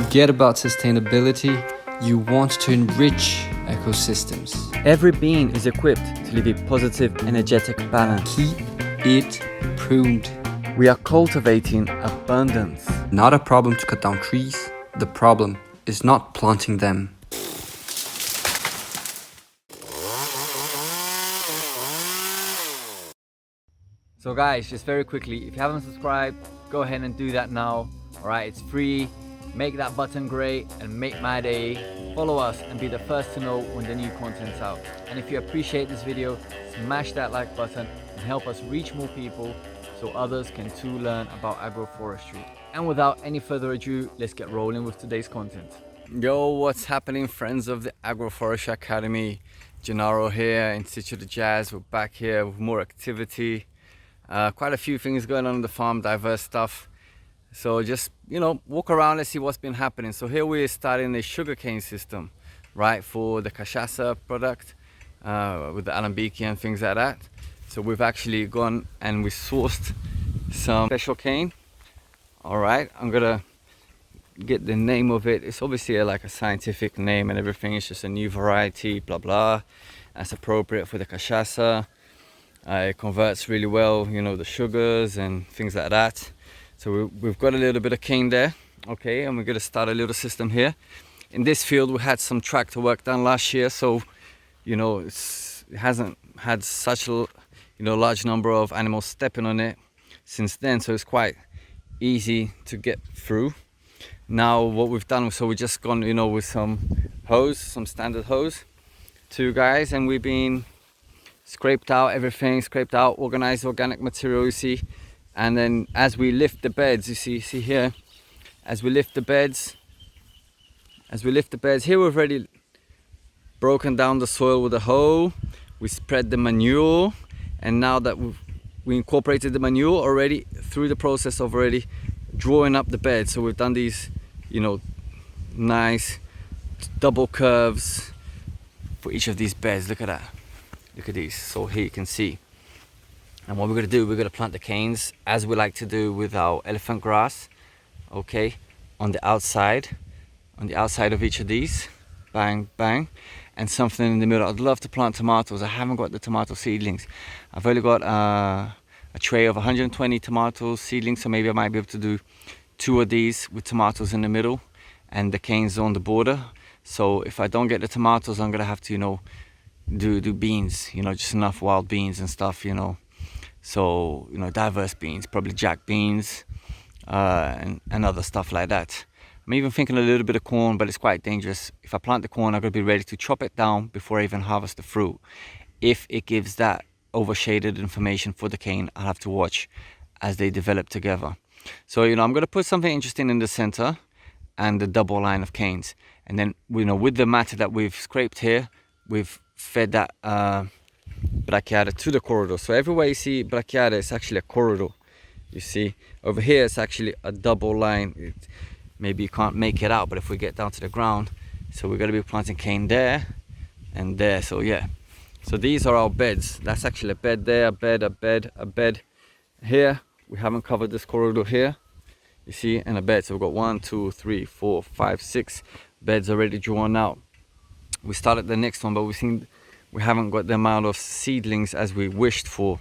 Forget about sustainability, you want to enrich ecosystems. Every bean is equipped to live a positive, energetic balance. Keep it pruned. We are cultivating abundance. Not a problem to cut down trees, the problem is not planting them. So guys, just very quickly, if you haven't subscribed, go ahead and do that now. Alright, it's free. Make that button great and make my day. Follow us and be the first to know when the new content's out. And if you appreciate this video, smash that like button and help us reach more people so others can too learn about agroforestry. And without any further ado, let's get rolling with today's content. Yo, what's happening, friends of the Agroforestry Academy? Gennaro here in Sitio the Jazz. We're back here with more activity. Quite a few things going on the farm, diverse stuff. So just, walk around, let's see what's been happening. So here we're starting a sugarcane system, right, for the cachaça product with the alambique and things like that. So we've actually gone and we sourced some special cane. All right, I'm gonna get the name of it. It's obviously like a scientific name and everything. It's just a new variety, blah blah. That's appropriate for the cachaça. It converts really well, the sugars and things like that. So we've got a little bit of cane there, okay, and we're going to start a little system here. In this field, we had some tractor work done last year, so it hasn't had such a large number of animals stepping on it since then, so it's quite easy to get through. Now what we've done, so we've just gone with some hose, some standard hose, two guys, and we've been scraped out everything, organized organic material, you see. And then as we lift the beds, you see here, as we lift the beds here, we've already broken down the soil with a hoe. We spread the manure, and now that we incorporated the manure already through the process of already drawing up the bed. So we've done these, nice double curves for each of these beds. Look at that. Look at these. So here you can see. And what we're going to do, we're going to plant the canes as we like to do with our elephant grass, okay, on the outside of each of these, bang, bang, and something in the middle. I'd love to plant tomatoes. I haven't got the tomato seedlings. I've only got a tray of 120 tomato seedlings, so maybe I might be able to do 2 of these with tomatoes in the middle and the canes on the border. So if I don't get the tomatoes, I'm going to have to, do beans, just enough wild beans and stuff, So, diverse beans, probably jack beans and other stuff like that. I'm even thinking a little bit of corn, but it's quite dangerous. If I plant the corn, I'm going to be ready to chop it down before I even harvest the fruit. If it gives that overshaded information for the cane, I'll have to watch as they develop together. So, I'm going to put something interesting in the center and the double line of canes. And then, with the matter that we've scraped here, we've fed that brachiata to the corridor. So everywhere you see brachiata, it's actually a corridor. You see over here, it's actually a double line. Maybe you can't make it out, but if we get down to the ground, so we're going to be planting cane there and there. So yeah, so these are our beds. That's actually a bed there, a bed here. We haven't covered this corridor here, you see, and a bed. So we've got 1 2 3 4 5 6 beds already drawn out. We started the next one, but we haven't got the amount of seedlings as we wished for.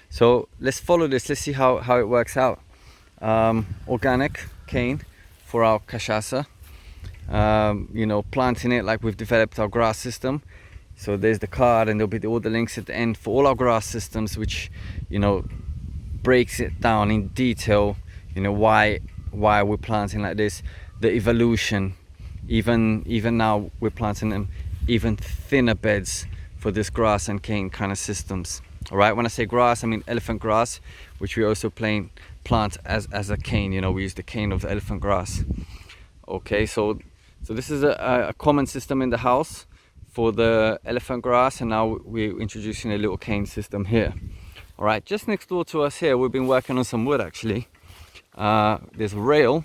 So let's follow this. Let's see how it works out. Organic cane for our cachaça. Planting it like we've developed our grass system. So there's the card, and there'll be all the links at the end for all our grass systems, which breaks it down in detail. Why we're planting like this, the evolution. Even now we're planting them even thinner beds for this grass and cane kind of systems. All right, when I say grass, I mean elephant grass, which we also plant as a cane. We use the cane of the elephant grass. Okay, so this is a common system in the house for the elephant grass, and now we're introducing a little cane system here. All right, just next door to us here, we've been working on some wood actually. There's a rail.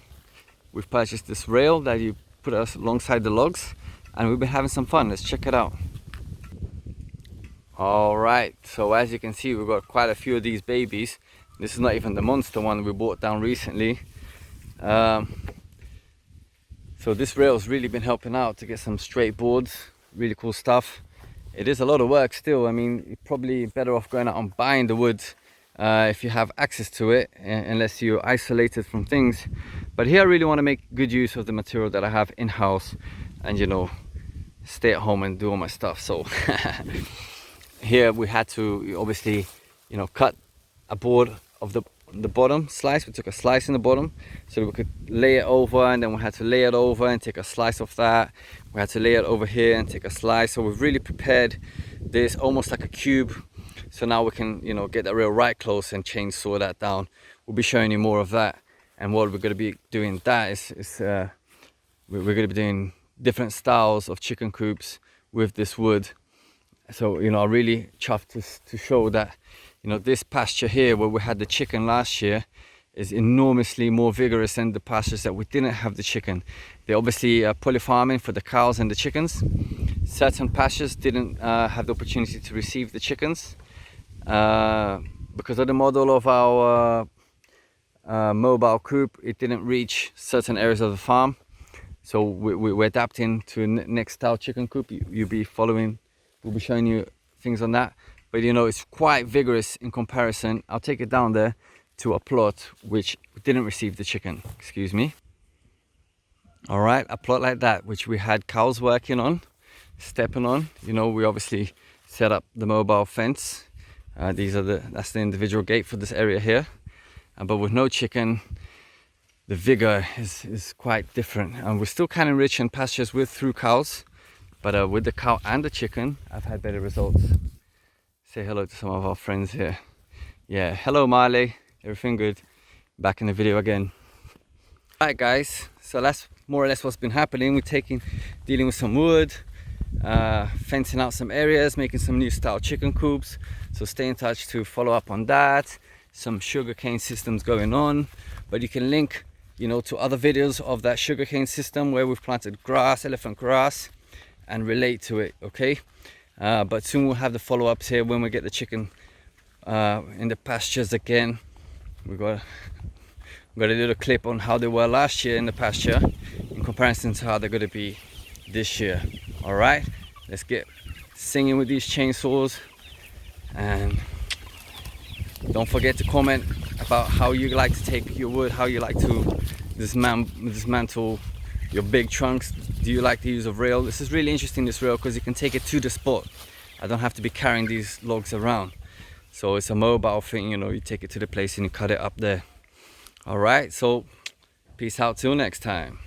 We've purchased this rail that you put us alongside the logs, and we've been having some fun. Let's check it out. All right, so as you can see, we've got quite a few of these babies. This is not even the monster one we bought down recently. So this rail's really been helping out to get some straight boards, really cool stuff. It is a lot of work still. I mean, you're probably better off going out and buying the wood if you have access to it, unless you're isolated from things. But here I really want to make good use of the material that I have in-house and, you know, stay at home and do all my stuff. So here we had to obviously, you know, cut a board of the bottom slice. We took a slice in the bottom so that we could lay it over, and then we had to lay it over and take a slice of that. We had to lay it over here and take a slice. So we've really prepared this almost like a cube, so now we can, you know, get that rail right close and chainsaw that down. We'll be showing you more of that. And what we're going to be doing that is we're going to be doing different styles of chicken coops with this wood. So, you know, I'm really chuffed to show that, you know, this pasture here where we had the chicken last year is enormously more vigorous than the pastures that we didn't have the chicken. They obviously polyfarming for the cows and the chickens. Certain pastures didn't have the opportunity to receive the chickens because of the model of our mobile coop. It didn't reach certain areas of the farm. So we're adapting to next style chicken coop. You'll be following, we'll be showing you things on that. But you know, it's quite vigorous in comparison. I'll take it down there to a plot which didn't receive the chicken, excuse me. All right, a plot like that, which we had cows working on, stepping on. You know, we obviously set up the mobile fence. That's the individual gate for this area here. But with no chicken, the vigor is quite different. And we're still kind of rich in pastures through cows. But with the cow and the chicken, I've had better results. Say hello to some of our friends here. Yeah, hello Marley, everything good? Back in the video again. Alright guys, so that's more or less what's been happening. We're dealing with some wood, fencing out some areas, making some new style chicken coops. So stay in touch to follow up on that. Some sugarcane systems going on, but you can link, you know, to other videos of that sugarcane system where we've planted grass, elephant grass, and relate to it, okay? But soon we'll have the follow-ups here when we get the chicken in the pastures again. We've got a little clip on how they were last year in the pasture in comparison to how they're going to be this year. All right, let's get singing with these chainsaws, and don't forget to comment about how you like to take your wood, how you like to dismantle your big trunks. Do you like the use of rail? This is really interesting, this rail, because you can take it to the spot. I don't have to be carrying these logs around. So it's a mobile thing, you know, you take it to the place and you cut it up there. All right, so peace out till next time.